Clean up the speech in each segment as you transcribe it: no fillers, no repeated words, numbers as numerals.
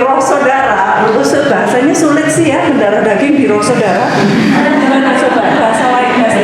roh saudara, itu bahasanya sulit sih ya, mendarah daging di roh saudara. Gimana coba bahasa lain Mas?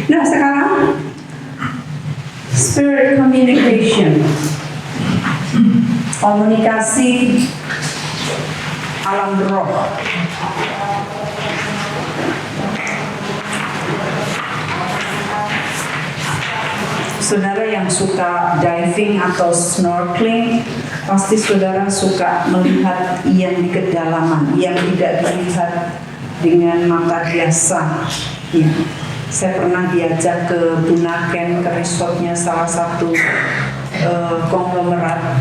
Nah sekarang spirit communication, komunikasi alam roh. Saudara yang suka diving atau snorkeling, pasti saudara suka melihat yang di kedalaman, yang tidak dilihat dengan mata biasa. Ya. Saya pernah diajak ke Bunaken, ke resortnya salah satu konglomerat.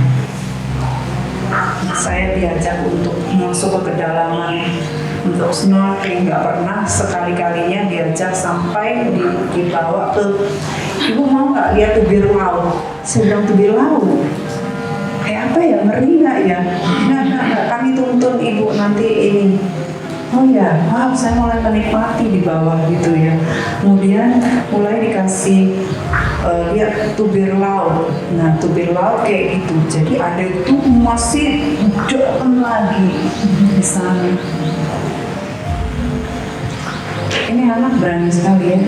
Saya diajak untuk masuk ke kedalaman untuk snorkeling, nggak pernah, sekali-kalinya diajak sampai dibawa ke, ibu mau nggak lihat tubir laut? Saya bilang tubir laut, kayak apa ya, ngeri nggak ya? Nah, kami tuntun ibu nanti ini. Oh ya, wow, saya mulai menikmati di bawah gitu ya. Kemudian mulai dikasih lihat tubir laut. Nah, tubir laut kayak gitu. Jadi ada itu masih dalam lagi di sana. Ini anak berani sekali ya.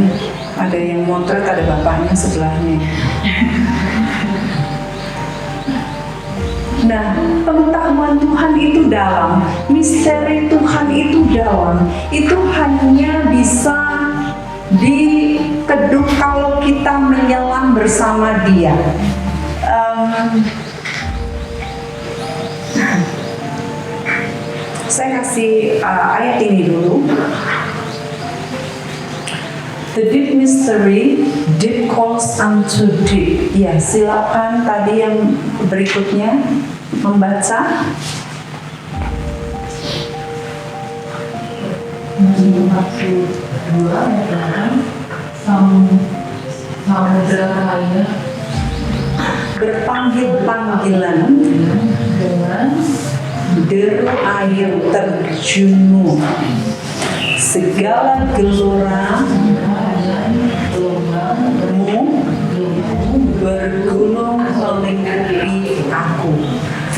Oke, yang motret ada bapaknya sebelahnya. Nah, pengetahuan Tuhan itu dalam, misteri Tuhan itu dalam. Itu hanya bisa dikeduh kalau kita menyelam bersama Dia. Saya kasih ayat ini dulu. The deep mystery, deep calls unto deep. Ya, silakan tadi yang berikutnya membaca. Maksud 2 adalah samudra raya berpanggil-panggilan dengan deru air terjunu, segala geloramu bergulung melingkupi aku.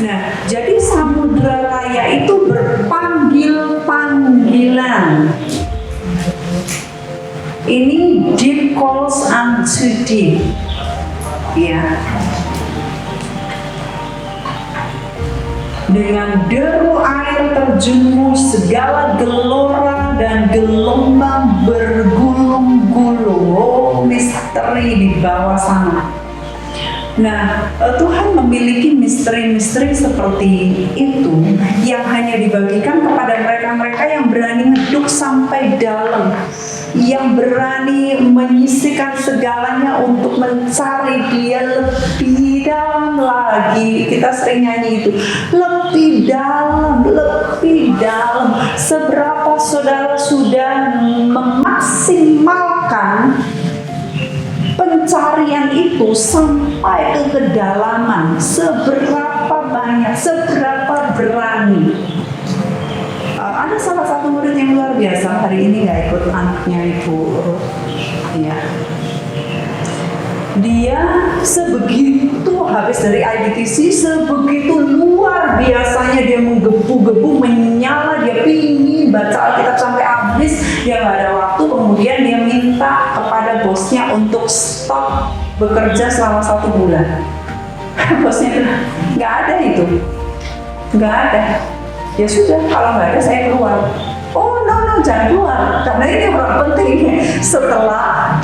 Nah, jadi samudra raya itu berpanggil-panggilan. Ini deep calls unto deep. Ya. Dengan deru air terjun, segala gelora dan gelombang bergulung-gulung. Oh, misteri di bawah sana. Nah, Tuhan memiliki misteri-misteri seperti itu yang hanya dibagikan kepada mereka-mereka yang berani ngeduk sampai dalam, yang berani menyisihkan segalanya untuk mencari Dia lebih dalam lagi. Kita sering nyanyi itu, lebih dalam, lebih dalam. Seberapa saudara sudah memaksimalkan pencarian itu sampai ke kedalaman, seberapa banyak, seberapa berani. Ada salah satu murid yang luar biasa, hari ini nggak ikut anaknya Ibu Ruth. Ya. Dia sebegitu habis dari IDTC, sebegitu luar biasanya dia menggebu-gebu, menyala, dia pingin baca Alkitab sampai habis, dia nggak ada waktu. Kemudian dia minta kepada bosnya untuk stop bekerja selama 1 bulan. Bosnya bilang, nggak ada itu, nggak ada. Ya sudah, kalau nggak ada saya keluar. Oh no, jangan keluar, karena ini orang penting. Setelah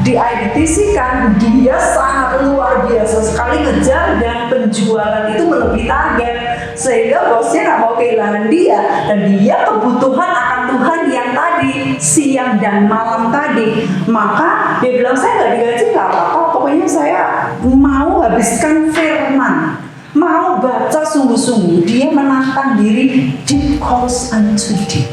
di IDTC kan, dia sangat luar biasa sekali ngejar dan penjualan itu melebihi target, sehingga bosnya nggak mau kehilangan dia, dan dia kebutuhan akan Tuhan yang tadi siang dan malam tadi. Maka dia bilang, saya nggak digaji nggak apa-apa, pokoknya saya mau habiskan firman, mau baca sungguh-sungguh. Dia menantang diri, deep calls unto deep.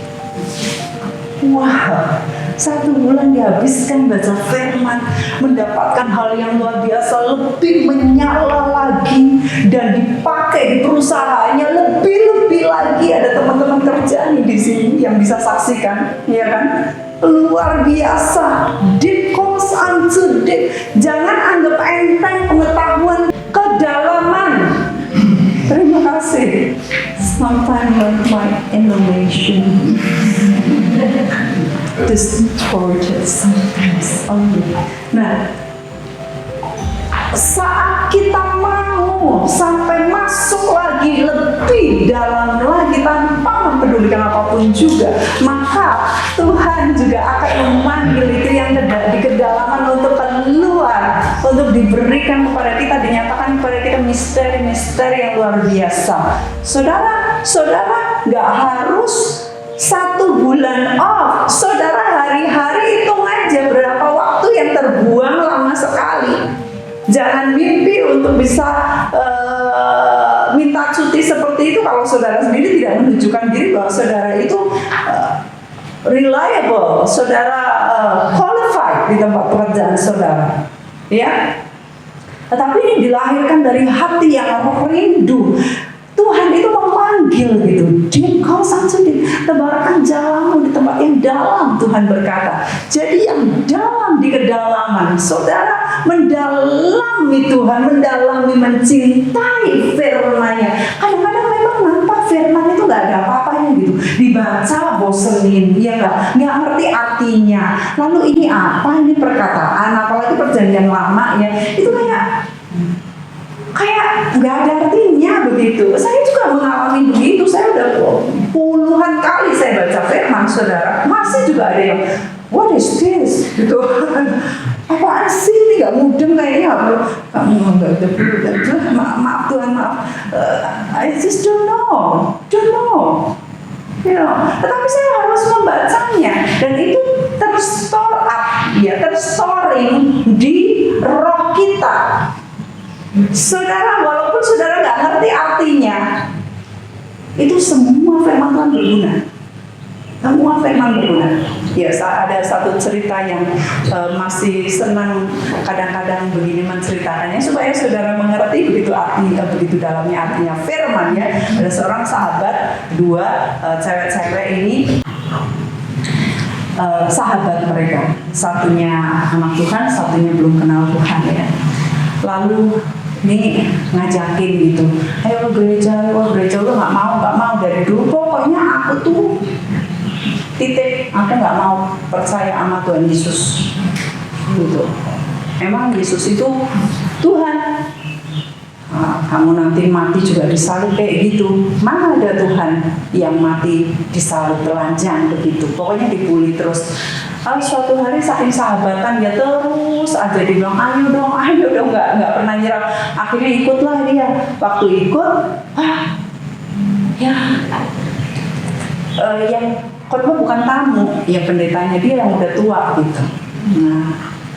Wow, 1 bulan dihabiskan baca firman, mendapatkan hal yang luar biasa, lebih menyala lagi, dan dipakai di perusahaannya lebih-lebih lagi. Ada teman-teman kerja nih di sini yang bisa saksikan, ya kan? Luar biasa, deep calls unto deep. Jangan anggap enteng pengetahuan, kedalaman. Terima kasih. Sometimes like my Indonesian distorted sometimes only. Nah, saat kita mau sampai masuk lagi lebih dalam lagi tanpa mempedulikan apapun juga, maka Tuhan juga akan memanggil itu yang di kedalaman untuk keluar, untuk diberikan kepada kita, dinyatakan kepada kita misteri-misteri yang luar biasa. Saudara nggak harus 1 bulan off. Saudara hari-hari hitung aja berapa waktu yang terbuang lama sekali. Jangan mimpi untuk bisa minta cuti seperti itu kalau saudara sendiri tidak menunjukkan diri bahwa saudara itu reliable, saudara qualified di tempat pekerjaan saudara. Ya. Tetapi ini dilahirkan dari hati yang rindu. Tuhan itu memanggil gitu, deep calls unto deep, tebarkan jalanmu di tempat yang dalam, Tuhan berkata. Jadi yang dalam di kedalaman, saudara mendalami Tuhan, mendalami, mencintai firman-Nya. Kadang-kadang memang nampak firman itu nggak ada apa-apanya gitu. Dibaca bosenin, ya nggak ngerti artinya. Lalu ini apa? Ini perkataan, apalagi perjanjian lama ya. Itu kayak nggak ada artinya begitu. Saya juga mengalami begitu. Saya udah puluhan kali saya baca firman, saudara. Masih juga ada yang, what is this? Gitu. Apaan sih ini nggak mudeng kayaknya? Kamu nggak ada. Maaf Tuhan, maaf. I just don't know. You know. Tetapi saya harus membacanya dan itu terstore up, ya, terstoring di roh kita. Saudara, walaupun saudara nggak ngerti artinya, itu semua firman Tuhan berguna. Semua firman berguna. Ya, ada satu cerita yang masih senang kadang-kadang begini menceritakannya supaya saudara mengerti begitu dalamnya artinya firman ya. Ada seorang sahabat, dua cewek-cewek ini sahabat mereka. Satunya anak Tuhan, satunya belum kenal Tuhan ya. Lalu ini ngajakin gitu, ayo gereja, lo nggak mau dari dulu. Pokoknya aku tuh aku nggak mau percaya sama Tuhan Yesus gitu. Emang Yesus itu Tuhan? Kamu nanti mati juga disalib kayak gitu. Mana ada Tuhan yang mati disalib telanjang begitu? Pokoknya dibully terus. Suatu hari saking sahabatan dia terus aja dibilang ayo dong, nggak pernah nyerah. Akhirnya ikutlah dia. Waktu ikut, yang khotbah bukan tamu, ya pendetanya dia yang udah tua gitu. Nah,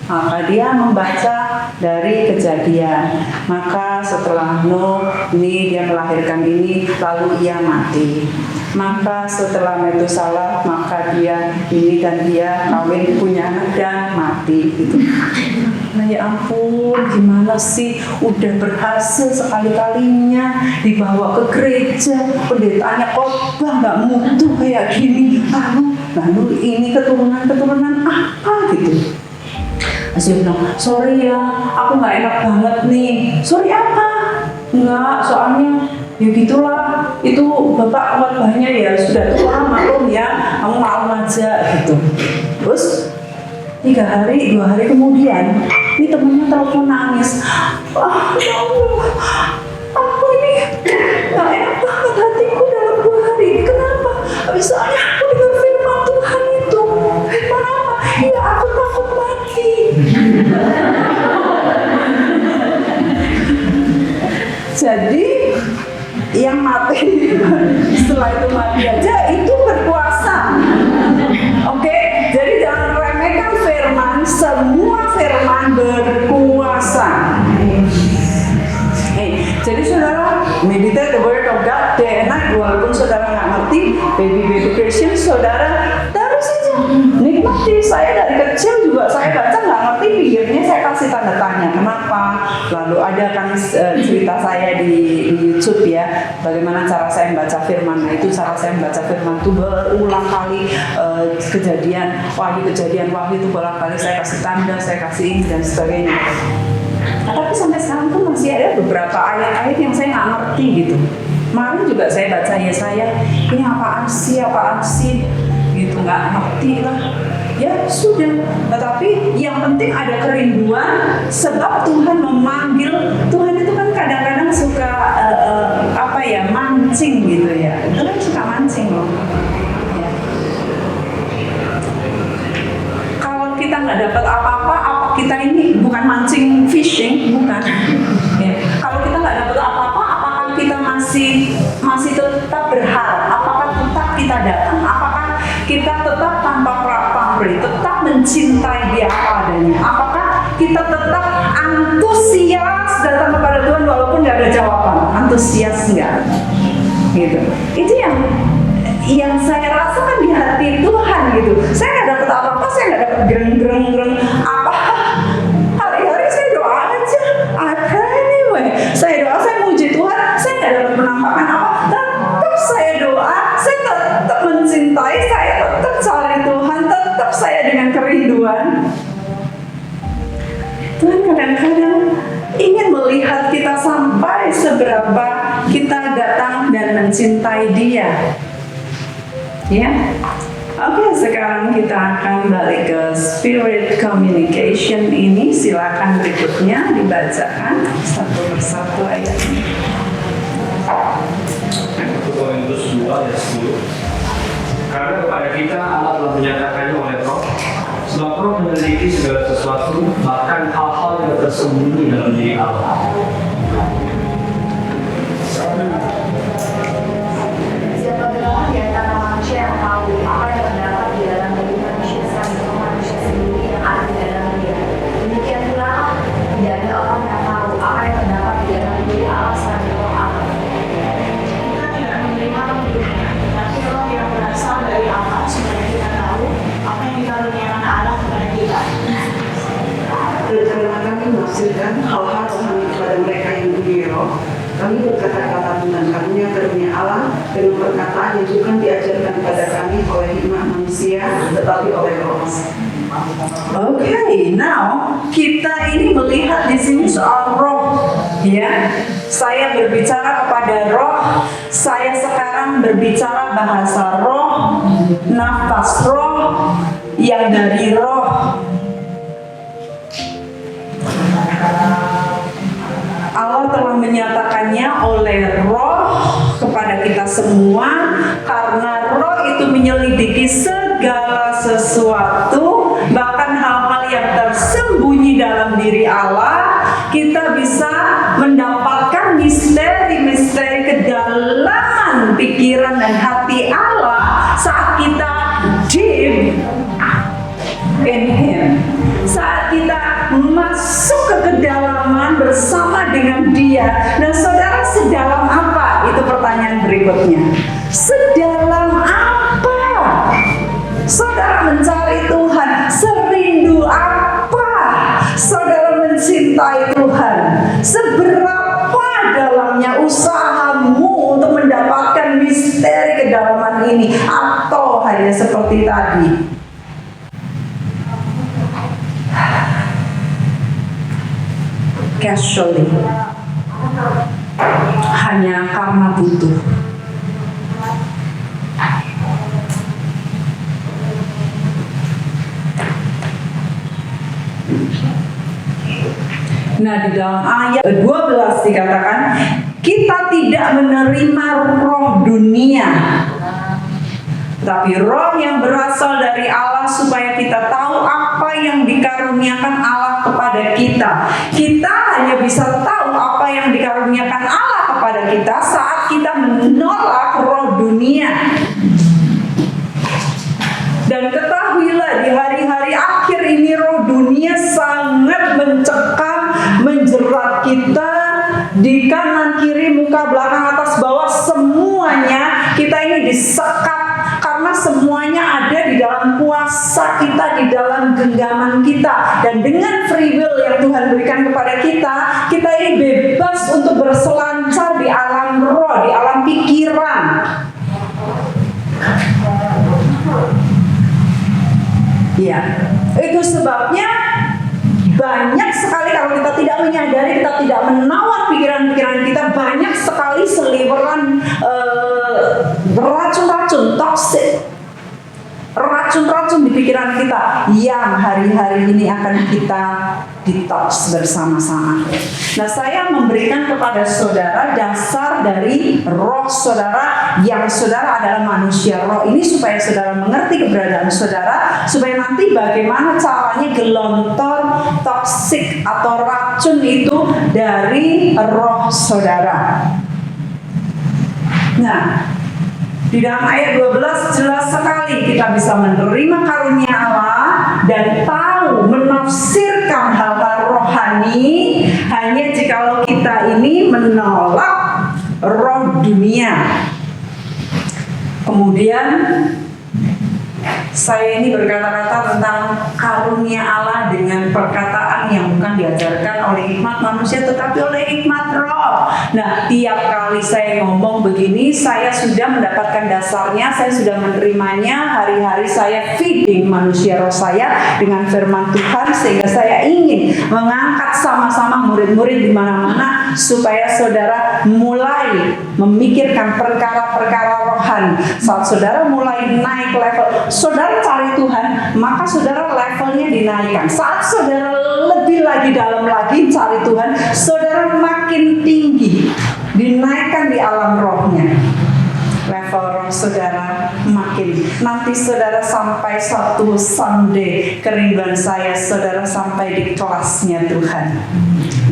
maka dia membaca dari Kejadian. Maka setelah Nuh ini dia melahirkan ini, lalu ia mati. Maka setelah Metusalah, maka dia ini dan dia kawin, punya anak dan mati gitu. Nah ya ampun, gimana sih, udah berhasil sekali-kalinya dibawa ke gereja, pendetanya khotbah nggak mutu kayak gini, lalu ini keturunan apa gitu. Saya bilang, sorry ya, aku nggak enak banget nih. Sorry apa? Enggak, soalnya ya gitulah, itu bapak khotbahnya ya sudah tua, maklum ya, kamu maklum aja gitu. Terus 2 hari kemudian, ini temennya telepon nangis. Ya Allah, aku ini nggak enak banget hatiku dalam 2 hari ini. Kenapa? Soalnya aku dengar firman Tuhan itu. Firman apa? Ya aku takut mati. Jadi yang mati setelah itu mati aja itu berkuasa. Oke, jadi jangan remehkan firman. Semua firman berkuasa. Jadi saudara meditate the word of God day and night. Walaupun saudara nggak ngerti baby Christian, saudara terus saja nikmati. Saya dari kecil juga saya baca nggak ngerti, pikirnya saya kasih tanda tanya kenapa. Lalu ada kan cerita saya di YouTube ya, bagaimana cara saya membaca firman. Nah itu cara saya membaca firman itu berulang kali, kejadian wahyu itu berulang kali saya kasih tanda, saya kasih ini dan sebagainya. Tapi sampai sekarang pun masih ada beberapa ayat-ayat yang saya nggak ngerti gitu. Kemarin juga saya baca Yesaya, ini apaan sih gitu, nggak ngerti lah. Ya sudah, tetapi yang penting ada kerinduan sebab Tuhan memanggil. Tuhan itu kan kadang-kadang suka mancing gitu ya. Tuhan suka mancing loh. Ya. Kalau kita nggak dapat apa-apa, kita ini bukan mancing fishing, bukan. Ya. Kalau kita nggak dapat apa-apa, apakah kita masih tetap berharap? Apakah tetap kita datang? Apakah kita tetap tanpa pamrih, tetap mencintai Dia apa adanya? Apakah kita tetap antusias datang kepada Tuhan walaupun nggak ada jawaban? Antusias nggak? Gitu. Itu yang saya rasakan di hati Tuhan gitu. Saya nggak dapat apa-apa, saya nggak dapat gereng apa. Hari-hari saya doa aja, I pray anyway. Saya doa, saya muji Tuhan, saya nggak dapat penampakan apa. Tetap saya doa, saya tetap mencintai, saya tetap cari Tuhan, tetap saya dengan kerinduan. Tuhan kadang-kadang ingin melihat kita sampai seberapa kita datang dan mencintai Dia. Ya. Oke, sekarang kita akan balik ke spirit communication ini. Silakan berikutnya dibacakan satu persatu ayatnya. 1 Korintus 2 ayat 10. Karena kepada kita Allah telah menyatakannya oleh Roh, sebab Roh menyelidiki segala sesuatu, bahkan hal-hal yang tersembunyi dalam diri Allah. Siapa gerangan di antara manusia yang tahu apa yang terdapat di dalam diri manusia sampai manusia sendiri yang ada di dalam dia. Demikian pula tidak ada orang yang tahu apa yang terdapat di dalam diri Allah sampai Roh Allah. Kita tidak menerima roh dunia, tapi roh yang berasal dari Allah supaya kita tahu apa yang dikaruniakan Allah kepada kita. Dan karena kami menafsirkan hal-hal rohani kepada mereka yang diberi roh, kami berkata-kata tentang karunia Allah dengan perkataan yang bukan diajarkan kepada kami oleh hikmat manusia, tetapi oleh roh. Oke, now kita ini melihat di sini soal roh, ya. Saya berbicara kepada roh, saya sekarang berbicara bahasa roh, nafas roh, yang dari roh. Allah telah menyatakannya oleh roh kepada kita semua, karena roh itu menyelidiki segala sesuatu, bahkan hal-hal yang tersembunyi dalam diri Allah. Kita bisa mendapatkan misteri-misteri kedalaman pikiran dan hati Allah saat kita deep in Him, saat kita masuk ke kedalaman bersama dengan Dia. Nah, saudara, sedalam apa? Itu pertanyaan berikutnya. Sedalam apa saudara mencari Tuhan? Serindu apa saudara mencintai Tuhan? Seberapa dalamnya usahamu untuk mendapatkan misteri kedalaman ini? Atau hanya seperti tadi, casually, hanya karena butuh? Nah, di dalam ayat 12 dikatakan, kita tidak menerima roh dunia, tapi roh yang berasal dari Allah, supaya kita tahu apa yang dikaruniakan Allah kepada kita. Kita hanya bisa tahu apa yang dikaruniakan Allah kepada kita saat kita menolak roh dunia. Dan ketahuilah, di hari-hari akhir ini roh dunia sangat mencekam, menjerat kita di kanan, kiri, muka, belakang, atas, bawah, semuanya kita ini disekat, karena semuanya ada di dalam kuasa kita, di dalam genggaman kita. Dan dengan free will yang Tuhan berikan kepada kita, kita ini bebas untuk berselancar di alam roh, di alam pikiran. Ya, itu sebabnya banyak sekali, kalau kita tidak menyadari, kita tidak menawar pikiran-pikiran kita, banyak sekali seliweran beracun-racun, toxic, racun-racun di pikiran kita yang hari-hari ini akan kita detox bersama-sama. Nah, saya memberikan kepada saudara dasar dari roh saudara, yang saudara adalah manusia roh ini, supaya saudara mengerti keberadaan saudara, supaya nanti bagaimana caranya gelontor toksik atau racun itu dari roh saudara. Nah, di dalam ayat 12 jelas sekali kita bisa menerima karunia Allah dan tahu menafsirkan hal-hal rohani hanya jikalau kita ini menolak roh dunia. Kemudian saya ini berkata-kata tentang karunia Allah dengan dengan perkataan yang bukan diajarkan oleh hikmat manusia tetapi oleh hikmat roh. Nah, tiap kali saya ngomong begini, saya sudah mendapatkan dasarnya, saya sudah menerimanya. Hari-hari saya feeding manusia roh saya dengan firman Tuhan, sehingga saya ingin mengangkat sama-sama murid-murid di mana-mana supaya saudara mulai memikirkan perkara-perkara rohani. Saat saudara mulai naik level, saudara cari Tuhan, maka saudara levelnya dinaikkan. Saat saudara lebih lagi dalam lagi cari Tuhan, saudara makin tinggi, dinaikkan di alam rohnya. Level roh saudara makin. Nanti saudara sampai satu Sunday, kerinduan saya saudara sampai di kelasnya Tuhan,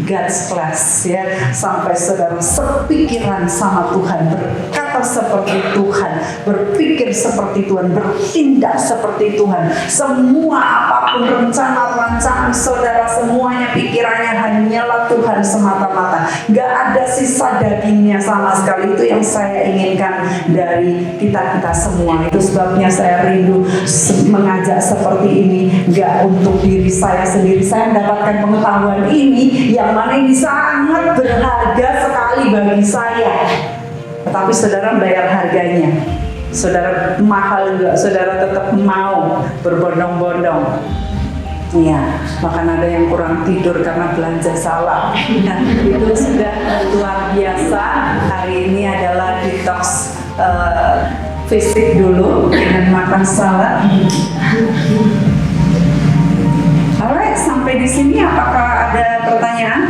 God's class, ya, sampai saudara sepikiran sama Tuhan, berkata seperti Tuhan, berpikir seperti Tuhan, bertindak seperti Tuhan. Semua apapun rencana-rancangan saudara, semuanya pikirannya hanyalah Tuhan semata-mata. Gak ada sisa dagingnya sama sekali. Itu yang saya inginkan dari kita-kita semua. Itu sebabnya saya rindu mengajak seperti ini, gak untuk diri saya sendiri. Saya mendapatkan pengetahuan ini yang mana ini sangat berharga sekali bagi saya. Tetapi saudara bayar harganya. Saudara mahal juga, saudara tetap mau berbondong-bondong. Ya, bahkan ada yang kurang tidur karena belanja salah. Nah, itu sudah luar biasa. Hari ini adalah detox fisik dulu dengan makan salad. Alright, sampai di sini apakah ada pertanyaan?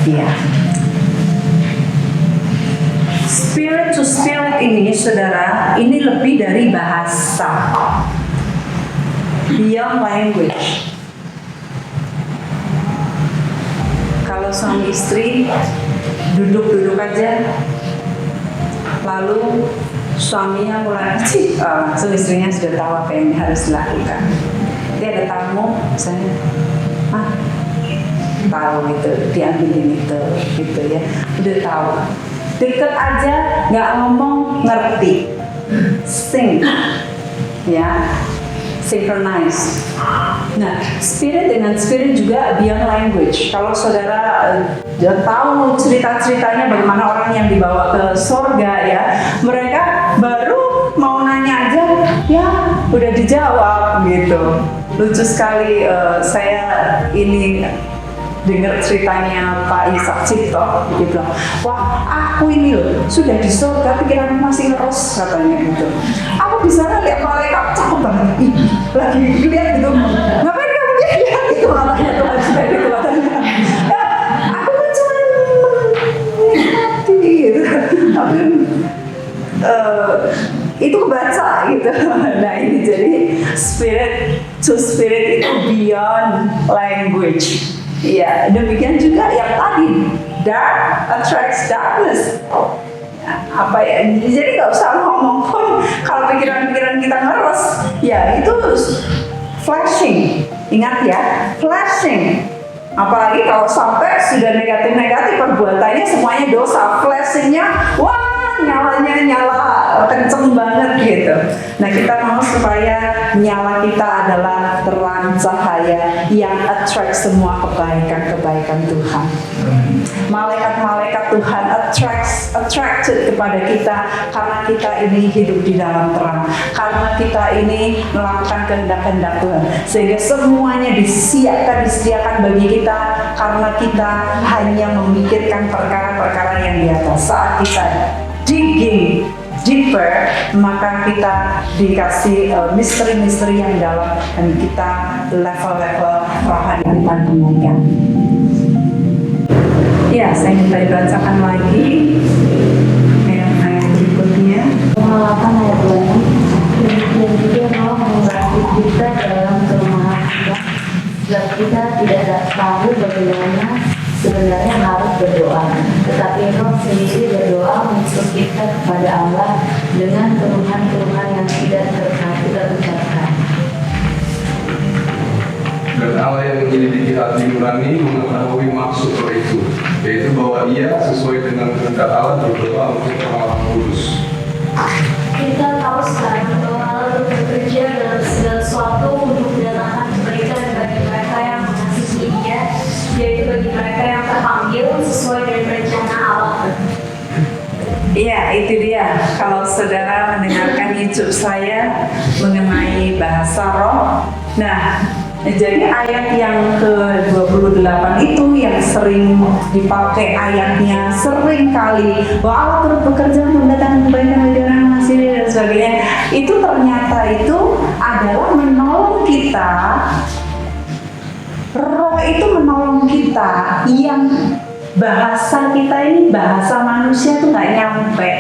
Iya. Spirit to spirit ini, saudara, ini lebih dari bahasa. Beyond language. Kalau suami istri duduk-duduk aja, lalu suaminya mulai langsung istrinya sudah tahu apa yang harus dilakukan. Dia ada tamu, misalnya, tahu gitu, diambilin itu, gitu ya, udah tahu. Deket aja, nggak ngomong, ngerti, sing, ya, synchronize. Nah, spirit dengan spirit juga beyond language. Kalau saudara tahu cerita-ceritanya bagaimana orang yang dibawa ke sorga, ya, mereka baru mau nanya aja, ya, udah dijawab gitu. Lucu sekali, saya ini dengar ceritanya Pak Ishak Cipto, dia bilang, wah, aku ini loh sudah di surga, pikiran masih ngeros, katanya gitu. Aku di sana lihat malaikat cakep banget, lagi lihat gitu, ngapain kamu lihat itu matanya Tuhan sudah itu katanya. Ya, aku kan cuma menikmati gitu, tapi itu kebaca gitu. Nah, ini jadi spirit to spirit itu beyond language. Ya, demikian juga yang tadi, dark attracts darkness. Apa ya? Jadi nggak usah ngomong pun kalau pikiran-pikiran kita ngeres, ya itu flashing. Ingat ya, flashing. Apalagi kalau sampai sudah negatif-negatif perbuatannya semuanya dosa, flashingnya, wah, nyalanya nyala kenceng banget gitu. Nah, kita mau supaya nyala kita adalah terang cahaya yang attract semua kebaikan-kebaikan Tuhan. Malaikat-malaikat Tuhan attracted kepada kita karena kita ini hidup di dalam terang, karena kita ini melakukan kehendak-kehendak Tuhan, sehingga semuanya disediakan bagi kita karena kita hanya memikirkan perkara-perkara yang di atas. Saat kita digging deeper, maka kita dikasih misteri-misteri yang dalam dan kita level-level rohani kita dinaikkan. Ya, saya minta dibacakan lagi ayat berikutnya. Pengalaman ayat 2. Demikian juga mau membantu kita dalam kelemahan kita, sebab kita tidak tahu bagaimana sebenarnya harus berdoa, tetapi Roh sendiri berdoa untuk kita kepada Allah dengan keluhan-keluhan yang tidak terucapkan. Dan Allah yang menyelidiki hati nurani mengetahui maksud roh itu, yaitu bahwa ia sesuai dengan kehendak Allah berdoa untuk orang-orang kudus. Kita tahu sekarang bahwa Allah bekerja itu dia. Kalau saudara mendengarkan YouTube saya mengenai bahasa roh. Nah, jadi ayat yang ke-28 itu yang sering dipakai ayatnya sering kali, bahwa Allah turut bekerja mendatangkan kebaikan bagi orang yang masih dan sebagainya. Itu ternyata itu adalah menolong kita. Roh itu menolong kita yang bahasa kita ini, bahasa manusia tuh nggak nyampe.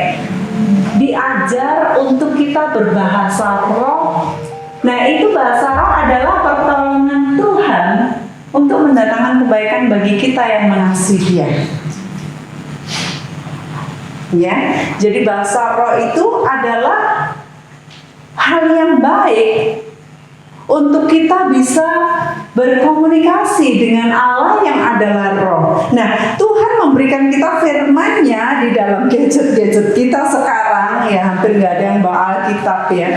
Diajar untuk kita berbahasa roh. Nah, itu bahasa roh adalah pertolongan Tuhan untuk mendatangkan kebaikan bagi kita yang mengasihi Dia. Ya, jadi bahasa roh itu adalah hal yang baik untuk kita bisa berkomunikasi dengan Allah yang adalah roh. Nah, Tuhan memberikan kita firman-Nya di dalam gadget-gadget kita sekarang, ya hampir nggak ada yang bawa Alkitab ya.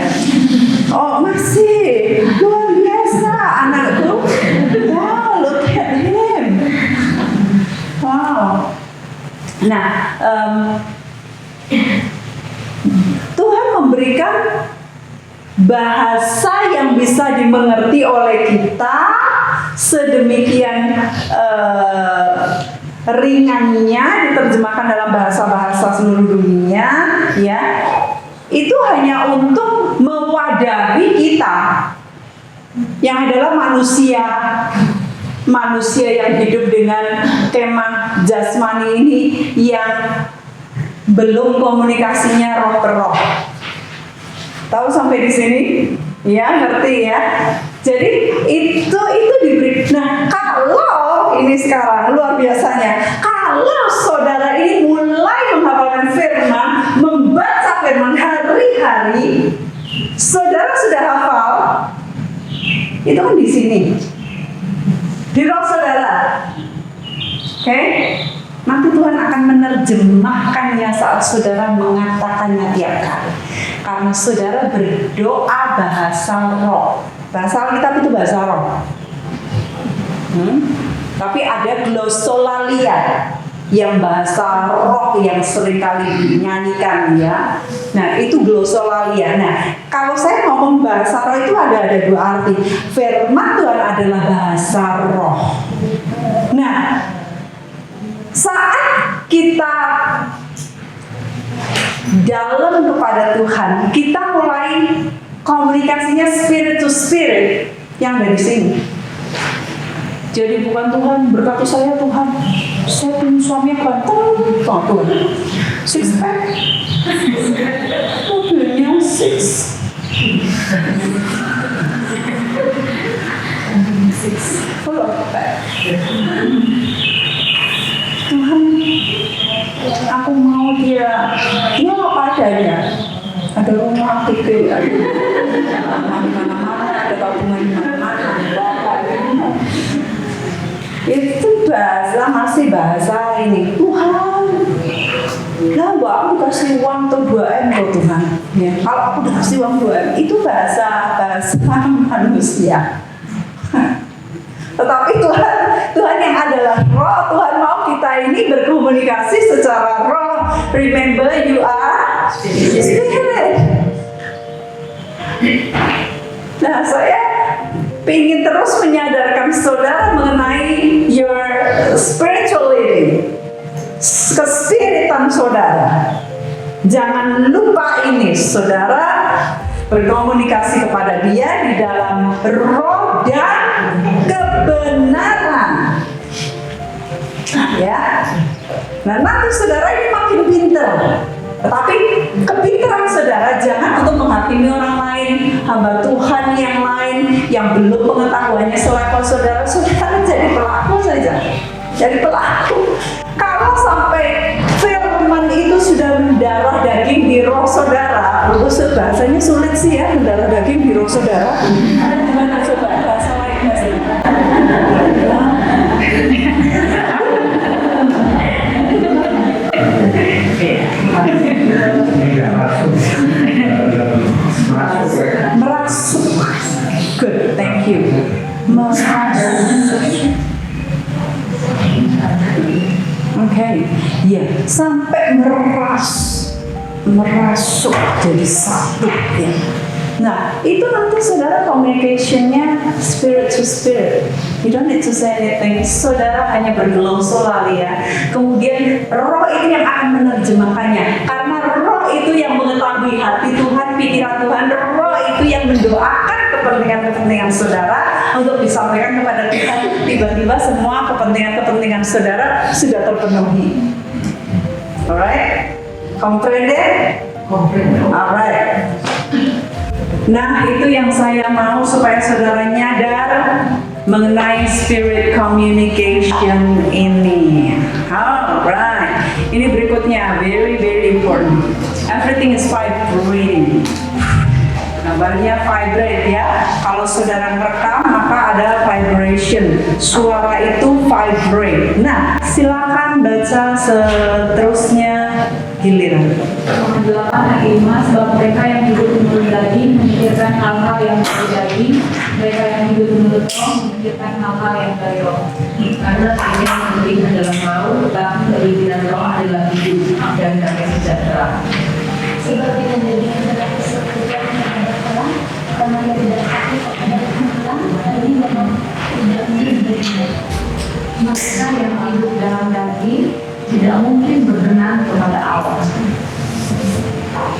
Oh, masih luar biasa anakku. Wow, look at him. Wow. Nah, Tuhan memberikan bahasa yang bisa dimengerti oleh kita sedemikian ringannya, diterjemahkan dalam bahasa-bahasa seluruh dunia, ya. Itu hanya untuk mewadahi kita yang adalah manusia yang hidup dengan kemah jasmani ini, yang belum komunikasinya roh ke roh. Tahu sampai di sini? Ya, ngerti ya. Jadi itu diberi. Nah, kalau ini sekarang luar biasanya, kalau saudara ini mulai menghafalkan firman, membaca firman hari-hari, saudara sudah hafal, itu kan di sini, di roh saudara. Oke? Nanti Tuhan akan menerjemahkannya saat saudara mengatakannya tiap kali. Karena saudara berdoa bahasa roh. Bahasa Alkitab itu bahasa roh. Tapi ada glosolalia yang bahasa roh yang seringkali dinyanyikan ya. Nah, itu glosolalia. Nah, kalau saya ngomong bahasa roh itu ada dua arti. Firman Tuhan adalah bahasa roh. Nah, saat kita dalam kepada Tuhan, kita mulai komunikasinya spirit to spirit yang dari sini. Jadi bukan Tuhan berkata saya Tuhan, saya punya suami yang ganteng, Tuhan, six pack, mobilnya six full of pack. Tuhan, aku mau dia apa adanya. Ada rumah TV, ada mana-mana, ada tabungan di mana-mana, itu masih bahasa ini. Tuhan, lah aku dikasih uang tuh 2M kok Tuhan. Ya, kalau aku dikasih uang 2M, itu bahasa manusia. Tetapi Tuhan yang adalah roh, Tuhan mau kita ini berkomunikasi secara roh. Remember, you are spirit. Nah, saya ingin terus menyadarkan saudara mengenai your spiritual living, kespiritan saudara. Jangan lupa ini, saudara berkomunikasi kepada Dia di dalam roh dan kebenaran. Ya. Nah, nanti saudara ini makin pintar. Tetapi kepintaran saudara jangan untuk menghakimi orang lain, hamba Tuhan yang lain yang belum pengetahuannya selevel saudara. Saudara jadi pelaku saja. Jadi pelaku. Kalau sampai firman itu sudah mendarah daging di roh saudara, bahasanya sulit sih ya, mendarah daging di roh saudara. Gimana coba bahasa lain masih? Merasuk. Good, thank you. Merasuk. Oke, ya, sampai meras. merasuk jadi satu ya. Nah, itu nanti saudara communication-nya spirit to spirit. You don't need to say anything. Saudara hanya bergelongsola ya. Kemudian roh itu yang akan menerjemahkannya. Karena roh itu yang mengetahui hati Tuhan, pikiran Tuhan. Roh itu yang mendoakan kepentingan-kepentingan saudara untuk disampaikan kepada Tuhan. Tiba-tiba semua kepentingan-kepentingan saudara sudah terpenuhi. Alright? Comprende? Alright. Nah, itu yang saya mau supaya saudara nyadar mengenai spirit communication ini. Alright. Ini berikutnya, very very important. Everything is vibrating. Gambarnya vibrate ya. Kalau saudara merekam maka ada vibration. Suara itu vibrate. Nah, silakan baca seterusnya giliran. Nomor 8 ayat 5, sebab mereka yang hidup menurut daging memikirkan hal-hal yang dari daging, mereka yang hidup menurut roh memikirkan hal-hal yang dari roh. Karena keinginan yang penting adalah mau, tetapi keinginan roh adalah hidup dan damai sejahtera. Sebab kita jadi yang telah disebutkan kepada orang, karena yang tidak sakit kepada Tuhan, ini memang tidak mungkin. Mereka yang hidup dalam daging tidak mungkin berkenan kepada Allah.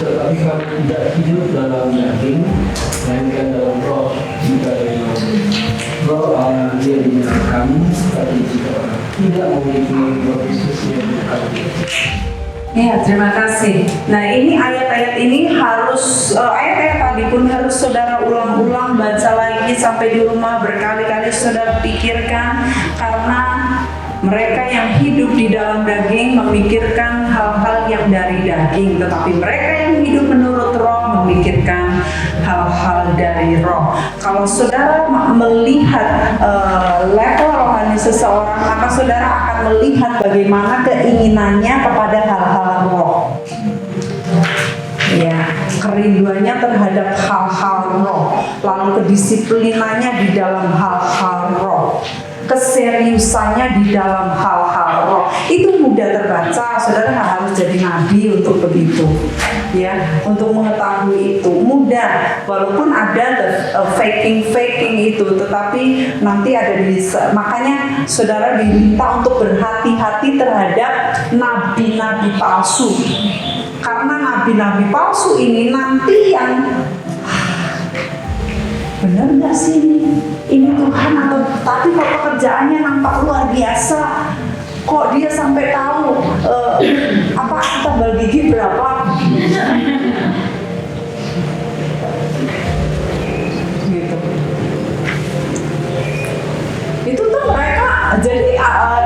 Tetapi kami tidak hidup dalam daging, melainkan dalam roh. Jika dalam roh Allah dia di dalam kami, tapi jika orang tidak memiliki roh Kristus yang di kami. Ya, terima kasih. Nah, ini ayat-ayat ini harus, ayat-ayat tadi pun harus saudara ulang-ulang, baca lagi sampai di rumah berkali-kali saudara pikirkan, karena mereka yang hidup di dalam daging memikirkan hal-hal yang dari daging, tetapi mereka yang hidup menurut roh memikirkan hal-hal dari roh. Kalau saudara melihat level rohani seseorang, maka saudara akan melihat bagaimana keinginannya kepada hal-hal roh. Ya, kerinduannya terhadap hal-hal roh, lalu kedisiplinannya di dalam hal-hal roh, keseriusannya di dalam hal-hal roh. Itu mudah terbaca, saudara nggak harus jadi nabi untuk begitu. Ya, untuk mengetahui itu mudah, walaupun ada faking itu, tetapi nanti ada di, makanya saudara diminta untuk berhati-hati terhadap nabi-nabi palsu, karena nabi-nabi palsu ini nanti yang benar nggak sih ini Tuhan, atau tapi kok pekerjaannya nampak luar biasa, kok dia sampai tahu apa tambal gigi berapa gitu. Itu tuh mereka jadi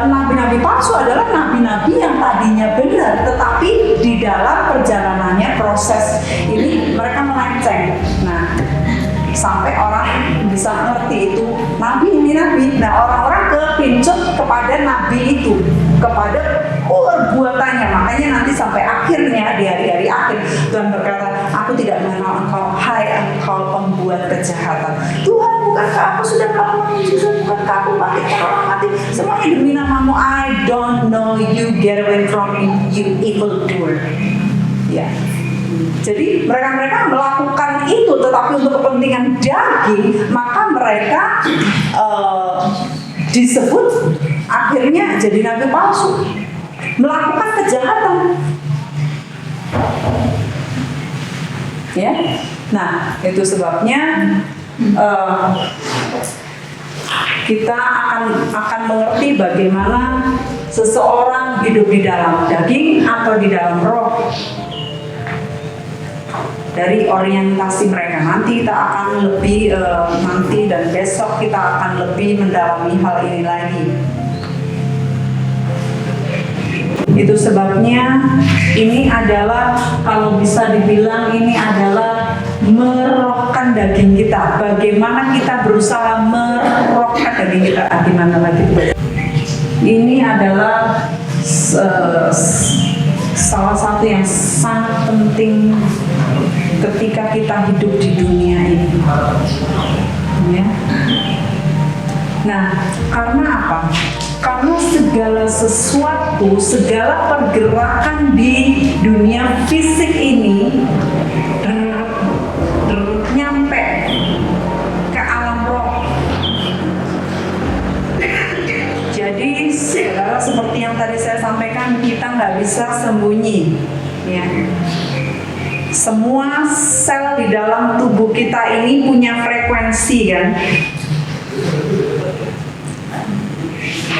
nabi-nabi palsu adalah nabi-nabi yang tadinya benar, tetapi di dalam perjalanannya proses ini mereka melenceng. Nah, sampai orang bisa ngerti itu nabi ini nabi. Nah, orang-orang kepincut kepada nabi itu, kepada perbuatannya. Makanya nanti sampai akhirnya di hari-hari akhir Tuhan berkata, aku tidak mengenal engkau, hai engkau pembuat kejahatan. Tuhan, bukankah aku sudah melakukan mujizat? Bukankah aku bangkitkan orang mati? Semuanya demi namamu. I don't know you, get away from me, you evil doer. Ya. Jadi mereka melakukan itu, tetapi untuk kepentingan daging, maka mereka disebut akhirnya jadi nabi palsu, melakukan kejahatan. Ya, nah itu sebabnya kita akan mengerti bagaimana seseorang hidup di dalam daging atau di dalam roh. Dari orientasi mereka nanti kita akan lebih nanti dan besok kita akan lebih mendalami hal ini lagi. Itu sebabnya ini adalah, kalau bisa dibilang ini adalah merohkan daging kita. Bagaimana kita berusaha merohkan daging kita? Gimana lagi? Ini adalah salah satu yang sangat penting ketika kita hidup di dunia ini. Ya. Nah, karena apa? Karena segala sesuatu, segala pergerakan di dunia fisik ini nyampe ke alam roh. Jadi, saudara, seperti yang tadi saya sampaikan, kita nggak bisa sembunyi, ya. Semua sel di dalam tubuh kita ini punya frekuensi, kan?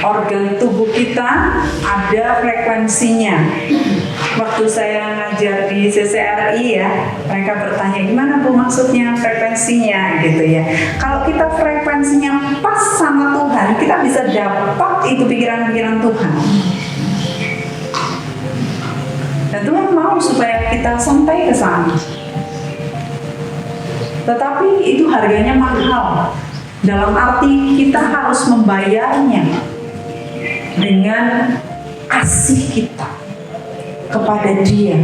Organ tubuh kita ada frekuensinya. Waktu saya ngajar di CCRI ya, mereka bertanya gimana Bu maksudnya frekuensinya gitu ya. Kalau kita frekuensinya pas sama Tuhan, kita bisa dapat itu pikiran-pikiran Tuhan. Dan Tuhan mau supaya kita sampai ke sana. Tetapi itu harganya mahal. Dalam arti kita harus membayarnya dengan kasih kita kepada Dia.